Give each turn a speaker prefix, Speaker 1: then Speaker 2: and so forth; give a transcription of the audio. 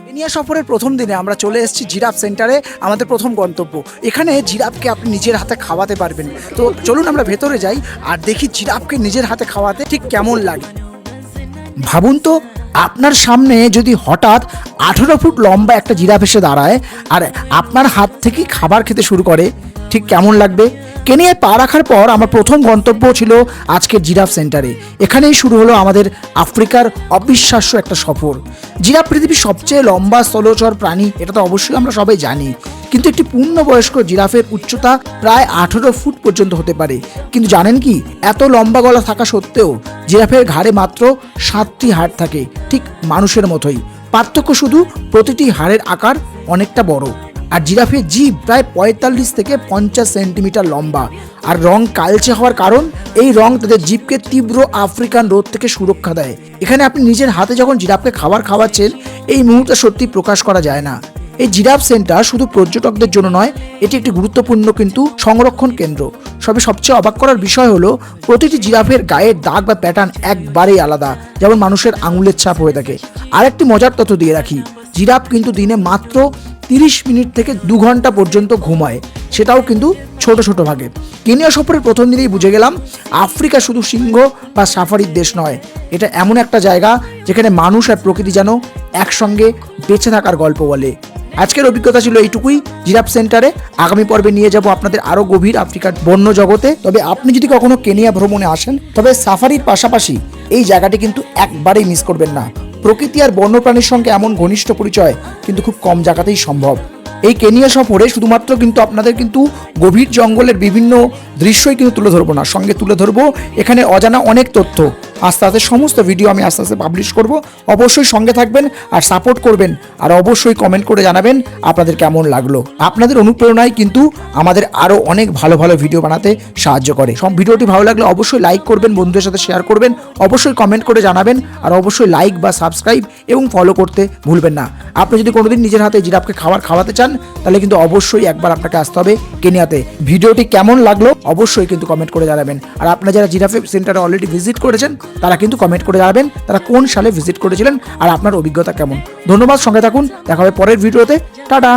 Speaker 1: Kenya সফরের প্রথম দিনে আমরা চলে এসেছি জিরাফ সেন্টারে, আমাদের প্রথম গন্তব্য। এখানে জিরাফকে আপনি নিজের হাতে খাওয়াতে পারবেন। তো চলুন আমরা ভেতরে যাই আর দেখি জিরাফকে নিজের হাতে খাওয়াতে ঠিক কেমন লাগে। ভাবুন তো, আপনার সামনে যদি হঠাৎ 18 ফুট লম্বা একটা জিরাফ এসে দাঁড়ায় আর আপনার হাত থেকেই খাবার খেতে শুরু করে, ঠিক কেমন লাগবে? কেনিয়ায় পা রাখার পর আমার প্রথম গন্তব্য ছিল আজকের জিরাফ সেন্টারে। এখানেই শুরু হলো আমাদের আফ্রিকার অবিশ্বাস্য একটা সফর। জিরাফ পৃথিবীর সবচেয়ে লম্বা স্থলচর প্রাণী, এটা তো অবশ্যই আমরা সবাই জানি। কিন্তু একটি পূর্ণবয়স্ক জিরাফের উচ্চতা প্রায় 18 ফুট পর্যন্ত হতে পারে। কিন্তু জানেন কি, এত লম্বা গলা থাকা সত্ত্বেও জিরাফের ঘাড়ে মাত্র 7টি হাড় থাকে, ঠিক মানুষের মতোই। পার্থক্য শুধু প্রতিটি হাড়ের আকার অনেকটা বড়। আর জিরাফের জিভ প্রায় 45 থেকে 50 সেন্টিমিটার লম্বা। আর রং কালচে হওয়ার কারণ, এই রং তাদের জিভকে তীব্র আফ্রিকান রোদ থেকে সুরক্ষা দেয়। এখানে আপনি নিজের হাতে যখন জিরাফকে খাবার খাওয়াচ্ছেন, এই মুহূর্তে সত্যি প্রকাশ করা যায় না। এই জিরাফ সেন্টার শুধু পর্যটকদের জন্য নয়, এটি একটি গুরুত্বপূর্ণ কিন্তু সংরক্ষণ কেন্দ্র। সবচেয়ে অবাক করার বিষয় হলো, প্রতিটি জিরাফের গায়ের দাগ বা প্যাটার্ন একবারেই আলাদা, যেমন মানুষের আঙুলের ছাপ হয়ে থাকে। আরেকটি মজার তথ্য দিয়ে রাখি, জিরাফ কিন্তু দিনে মাত্র 30 মিনিট থেকে 2 ঘন্টা পর্যন্ত ঘুমায়, সেটাও কিন্তু ছোট ছোট ভাগে। কেনিয়া সফরের প্রথম দিনেই বুঝে গেলাম, আফ্রিকা শুধু সিংহ বা সাফারির দেশ নয়, এটা এমন একটা জায়গা যেখানে মানুষ আর প্রকৃতি যেন একসঙ্গে বেঁচে থাকার গল্প বলে। আজকের অভিজ্ঞতা ছিল এইটুকুই জিরাফ সেন্টারে। আগামী পর্বে নিয়ে যাব আপনাদের আরো গভীর আফ্রিকার বন্য জগতে। তবে আপনি যদি কখনো কেনিয়া ভ্রমণে আসেন, তবে সাফারির পাশাপাশি এই জায়গাটি কিন্তু একবারেই মিস করবেন না। প্রকৃতি আর বন্যপ্রাণীর সঙ্গে এমন ঘনিষ্ঠ পরিচয় কিন্তু খুব কম জায়গাতেই সম্ভব। এই কেনিয়া সফরে শুধুমাত্র কিন্তু আপনাদের কিন্তু গভীর জঙ্গলের বিভিন্ন দৃশ্যই কিন্তু তুলে ধরবো না, সঙ্গে তুলে ধরবো এখানে অজানা অনেক তথ্য। আস্তে আস্তে সমস্ত ভিডিও আমি আস্তে আস্তে পাবলিশ করব। অবশ্যই সঙ্গে থাকবেন আর সাপোর্ট করবেন, আর অবশ্যই কমেন্ট করে জানাবেন আপনাদের কেমন লাগলো। আপনাদের অনুপ্রেরণায় কিন্তু আমাদের আরও অনেক ভালো ভালো ভিডিও বানাতে সাহায্য করে। সব ভিডিওটি ভালো লাগলে অবশ্যই লাইক করবেন, বন্ধুদের সাথে শেয়ার করবেন, অবশ্যই কমেন্ট করে জানাবেন, আর অবশ্যই লাইক বা সাবস্ক্রাইব এবং ফলো করতে ভুলবেন না। আপনি যদি কোনোদিন নিজের হাতে জিরাফকে খাওয়াতে চান, তাহলে কিন্তু অবশ্যই একবার আপনাকে আসতে হবে কেনিয়াতে। ভিডিওটি কেমন লাগলো অবশ্যই কিন্তু কমেন্ট করে জানাবেন। আর আপনারা যারা জিরাফ সেন্টারে অলরেডি ভিজিট করেছেন, তারা কিন্তু কমেন্ট করে জানাবেন তারা কোন সালে ভিজিট করেছিলেন আর আপনার অভিজ্ঞতা কেমন। ধন্যবাদ, সঙ্গে থাকুন, দেখা হবে পরের ভিডিওতে। টাটা।